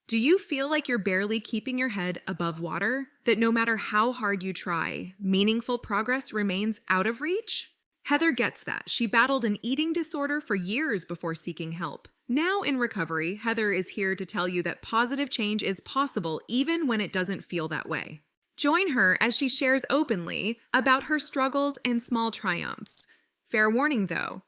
Do you feel like you're barely keeping your head above water? That no matter how hard you try, meaningful progress remains out of reach? Heather gets that. She battled an eating disorder for years before seeking help. Now in recovery, Heather is here to tell you that positive change is possible even when it doesn't feel that way. Join her as she shares openly about her struggles and small triumphs. Fair warning though,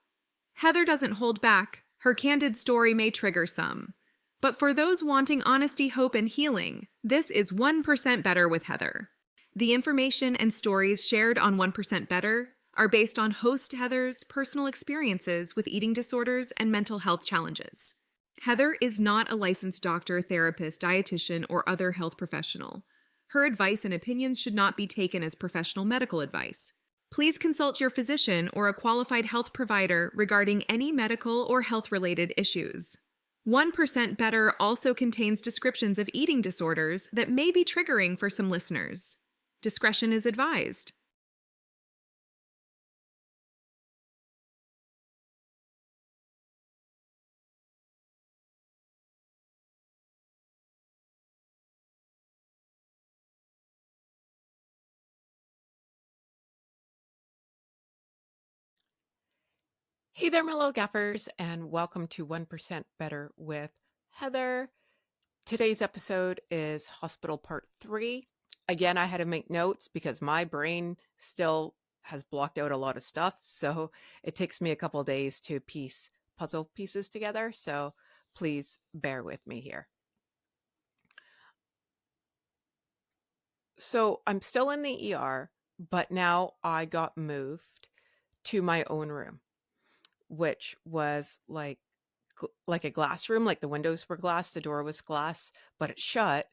Heather doesn't hold back. Her candid story may trigger some. But for those wanting honesty, hope, and healing, this is 1% Better with Heather. The information and stories shared on 1% Better are based on host Heather's personal experiences with eating disorders and mental health challenges. Heather is not a licensed doctor, therapist, dietitian, or other health professional. Her advice and opinions should not be taken as professional medical advice. Please consult your physician or a qualified health provider regarding any medical or health-related issues. 1% Better also contains descriptions of eating disorders that may be triggering for some listeners. Discretion is advised. Hey there, my little gaffers, and welcome to 1% Better with Heather. Today's episode is Hospital Part 3. Again, I had to make notes because my brain still has blocked out a lot of stuff, so it takes me a couple days to piece puzzle pieces together, so please bear with me here. So I'm still in the ER, but now I got moved to my own room, which was like a glass room, like the windows were glass, the door was glass, but it shut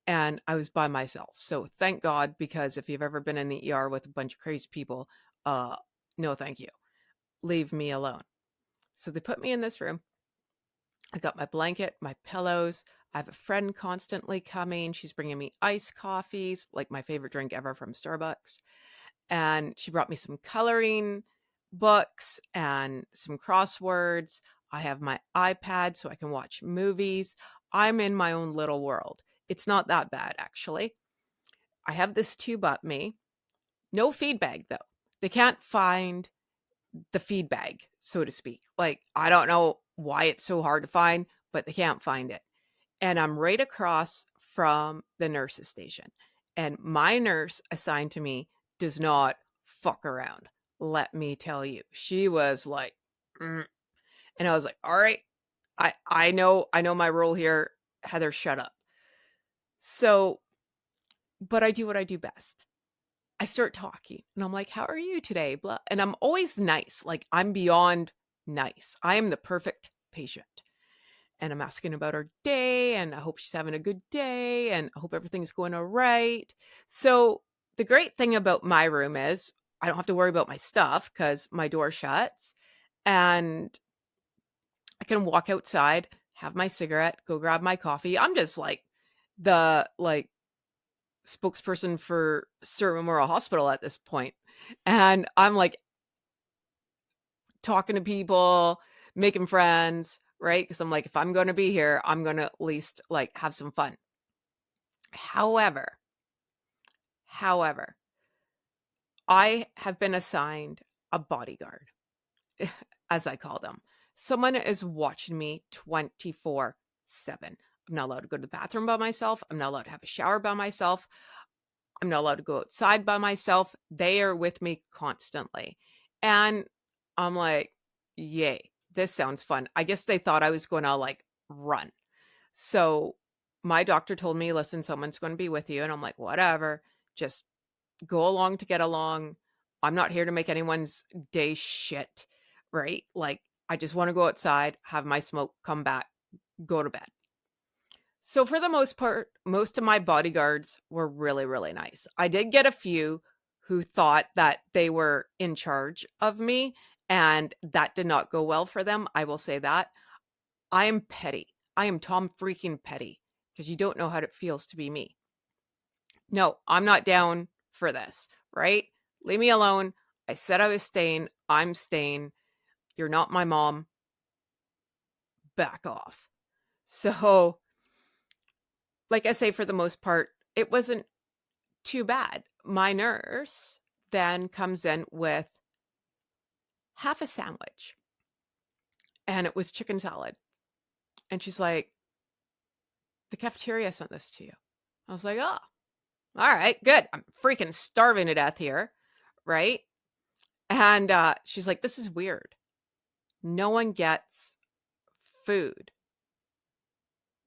and I was by myself. So thank God, because if you've ever been in the ER with a bunch of crazy people, no thank you. Leave me alone. So they put me in this room. I got my blanket, my pillows. I have a friend constantly coming. She's bringing me iced coffees, like my favorite drink ever from Starbucks. And she brought me some coloring books and some crosswords. I have my iPad so I can watch movies. I'm in my own little world. It's not that bad, actually. I have this tube up me. No feed bag, though. They can't find the feed bag, so to speak. Like, I don't know why it's so hard to find, but they can't find it. And I'm right across from the nurse's station. And my nurse assigned to me does not fuck around. Let me tell you. She was like, mm. And I was like, all right, I know my role here. Heather, shut up. So, but I do what I do best. I start talking and I'm like, how are you today? Blah. And I'm always nice. Like, I'm beyond nice. I am the perfect patient. And I'm asking about her day, and I hope she's having a good day, and I hope everything's going all right. So the great thing about my room is I don't have to worry about my stuff because my door shuts, and I can walk outside, have my cigarette, go grab my coffee. I'm just like the spokesperson for Cervimoral Hospital at this point. And I'm like talking to people, making friends, right? Because I'm like, if I'm going to be here, I'm going to at least like have some fun. However, I have been assigned a bodyguard, as I call them. Someone is watching me 24/7. I'm not allowed to go to the bathroom by myself. I'm not allowed to have a shower by myself. I'm not allowed to go outside by myself. They are with me constantly. And I'm like, yay, this sounds fun. I guess they thought I was going to like run. So my doctor told me, listen, someone's going to be with you. And I'm like, whatever, just go along to get along. I'm not here to make anyone's day shit, right? Like, I just want to go outside, have my smoke, come back, go to bed. So for the most part, most of my bodyguards were really, really nice. I did get a few who thought that they were in charge of me, and that did not go well for them. I will say that. I am petty. I am Tom freaking petty, because you don't know how it feels to be me. No, I'm not down for this, right? Leave me alone. I said I was staying. I'm staying. You're not my mom. Back off. So like I say, for the most part, it wasn't too bad. My nurse then comes in with half a sandwich, and it was chicken salad. And she's like, the cafeteria sent this to you. I was like, oh, all right, good. I'm freaking starving to death here. Right. And she's like, this is weird. No one gets food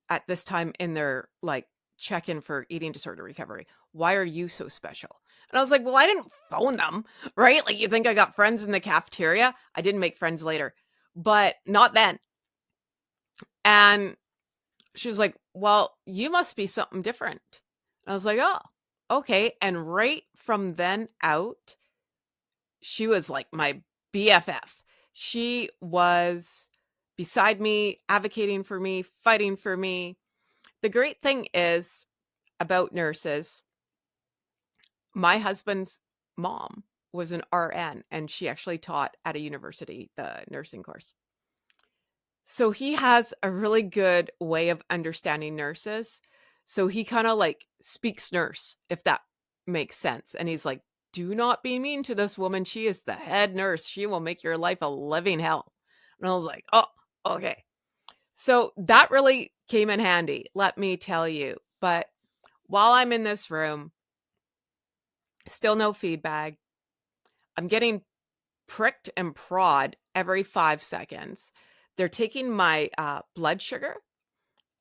at this time in their like check-in for eating disorder recovery. Why are you so special? And I was like, well, I didn't phone them, right? Like, you think I got friends in the cafeteria? I didn't make friends later, but not then. And she was like, well, you must be something different. And I was like, oh, okay. And right from then out, she was like my BFF. She was beside me, advocating for me, fighting for me. The great thing is about nurses, my husband's mom was an RN, and she actually taught at a university, the nursing course. So he has a really good way of understanding nurses. So he kind of like speaks nurse, if that makes sense. And he's like, do not be mean to this woman. She is the head nurse. She will make your life a living hell. And I was like, oh, okay. So that really came in handy, let me tell you. But while I'm in this room, still no feedback. I'm getting pricked and prod every 5 seconds. They're taking my blood sugar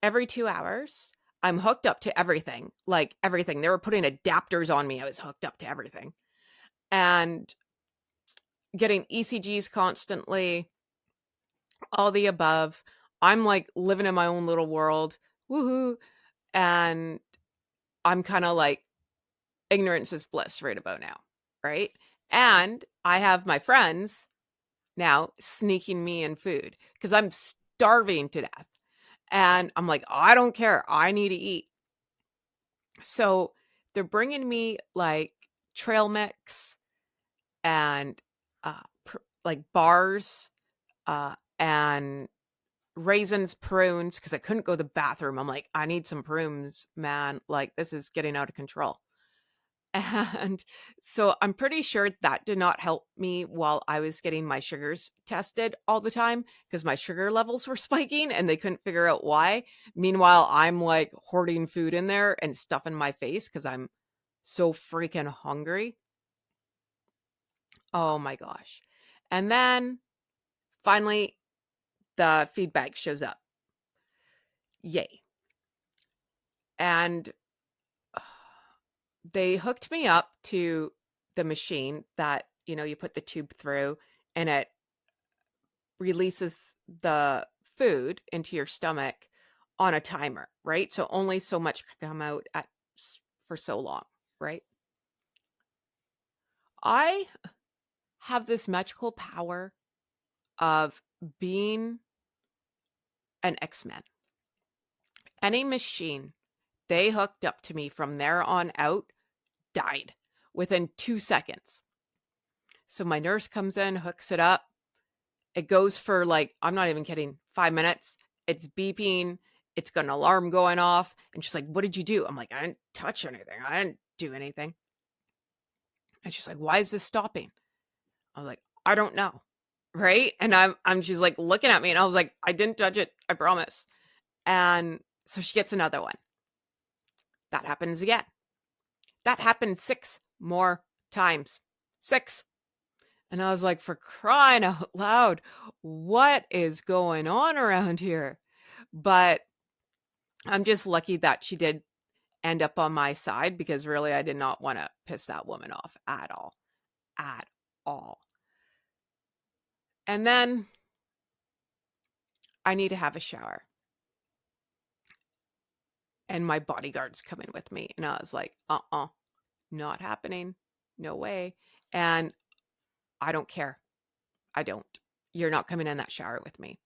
every 2 hours. I'm hooked up to everything, like everything. They were putting adapters on me. I was hooked up to everything. And getting ECGs constantly, all the above. I'm like living in my own little world. Woohoo. And I'm kind of like, ignorance is bliss right about now. Right. And I have my friends now sneaking me in food because I'm starving to death. And I'm like, oh, I don't care. I need to eat. So they're bringing me like trail mix and like bars and raisins, prunes, because I couldn't go to the bathroom. I'm like, I need some prunes, man. Like, this is getting out of control. And so I'm pretty sure that did not help me while I was getting my sugars tested all the time because my sugar levels were spiking and they couldn't figure out why. Meanwhile, I'm like hoarding food in there and stuffing my face because I'm so freaking hungry. Oh my gosh. And then finally, the feedback shows up. Yay. And they hooked me up to the machine that, you put the tube through and it releases the food into your stomach on a timer, right? So only so much can come out for so long, right? I have this magical power of being an X-Men. Any machine they hooked up to me from there on out died within 2 seconds. So my nurse comes in, hooks it up. It goes for like, I'm not even kidding, 5 minutes. It's beeping. It's got an alarm going off. And she's like, what did you do? I'm like, I didn't touch anything. I didn't do anything. And she's like, why is this stopping? I was like, I don't know. Right. And she's like looking at me and I was like, I didn't touch it. I promise. And so she gets another one. That happens again. That happened 6 more times. 6. And I was like, for crying out loud, what is going on around here? But I'm just lucky that she did end up on my side because really I did not want to piss that woman off at all. At all. And then I need to have a shower. And my bodyguards come in with me. And I was like, not happening. No way. And I don't care. I don't. You're not coming in that shower with me.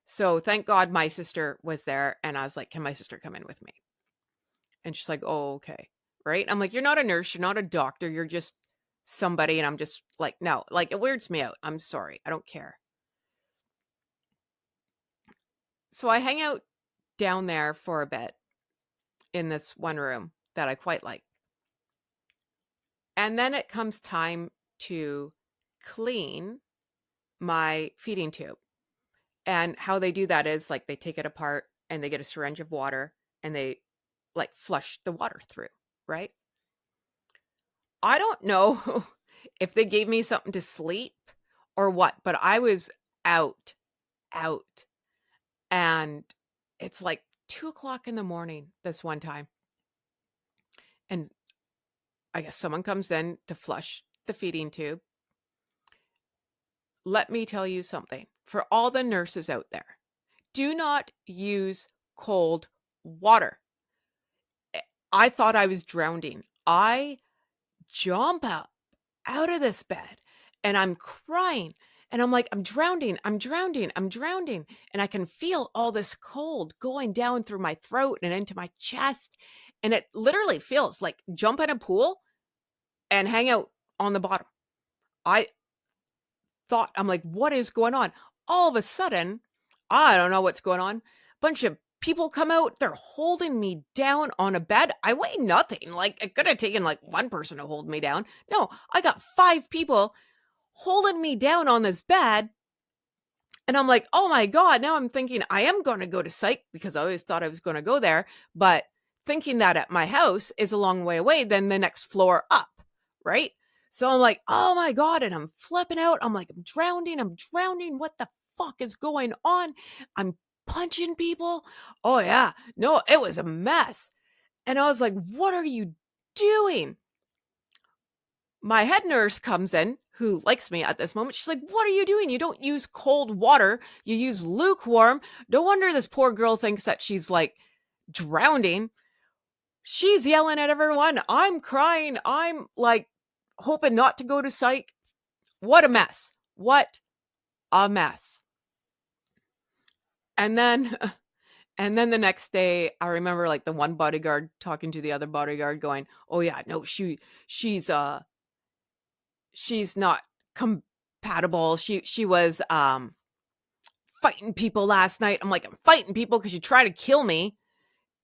So thank God my sister was there. And I was like, can my sister come in with me? And she's like, oh, okay. Right. I'm like, you're not a nurse. You're not a doctor. You're just somebody. And I'm just like, no, like it weirds me out. I'm sorry. I don't care. So I hang out down there for a bit. in this one room that I quite like. And then it comes time to clean my feeding tube. And how they do that is like they take it apart and they get a syringe of water and they like flush the water through, right? I don't know if they gave me something to sleep or what, but I was out, out. And it's like 2 o'clock in the morning this one time. And I guess someone comes in to flush the feeding tube. Let me tell you something for all the nurses out there, do not use cold water. I thought I was drowning. I jump out of this bed and I'm crying and I'm like, I'm drowning, I'm drowning, I'm drowning. And I can feel all this cold going down through my throat and into my chest. And it literally feels like jump in a pool and hang out on the bottom. I thought, I'm like, what is going on? All of a sudden, I don't know what's going on. Bunch of people come out. They're holding me down on a bed. I weigh nothing. Like, it could have taken like one person to hold me down. No, I got 5 people holding me down on this bed. And I'm like, oh my God. Now I'm thinking I am going to go to psych because I always thought I was going to go there. But thinking that at my house is a long way away than the next floor up, right? So I'm like, oh my God. And I'm flipping out. I'm like, I'm drowning. I'm drowning. What the fuck is going on? I'm punching people. Oh yeah. No, it was a mess. And I was like, what are you doing? My head nurse comes in, who likes me at this moment. She's like, what are you doing? You don't use cold water. You use lukewarm. No wonder this poor girl thinks that she's like drowning. She's yelling at everyone. I'm crying. I'm like hoping not to go to psych. What a mess. What a mess. And then the next day, I remember like the one bodyguard talking to the other bodyguard going, "Oh yeah, no, she's not compatible. She was fighting people last night." I'm like, "I'm fighting people because you try to kill me."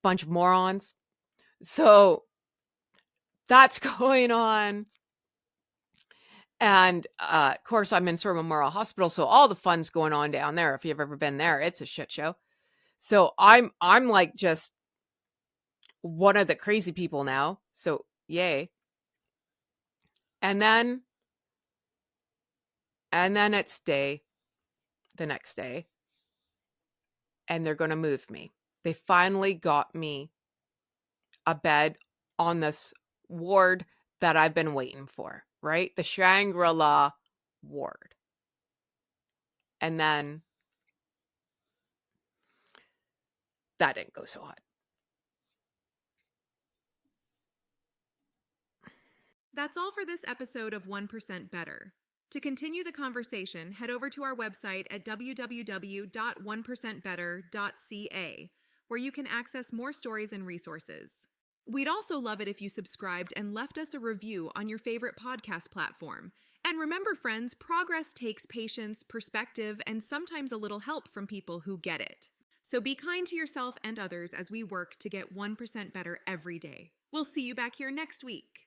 Bunch of morons. So that's going on. And of course, I'm in Cervimoral Hospital, so all the fun's going on down there. If you've ever been there, it's a shit show. So I'm like just one of the crazy people now. So yay. And then it's the next day, and they're going to move me. They finally got me a bed on this ward that I've been waiting for, right? The Shangri-La ward. And then that didn't go so hot. That's all for this episode of 1% Better. To continue the conversation, head over to our website at www.1percentbetter.ca, where you can access more stories and resources. We'd also love it if you subscribed and left us a review on your favorite podcast platform. And remember, friends, progress takes patience, perspective, and sometimes a little help from people who get it. So be kind to yourself and others as we work to get 1% better every day. We'll see you back here next week.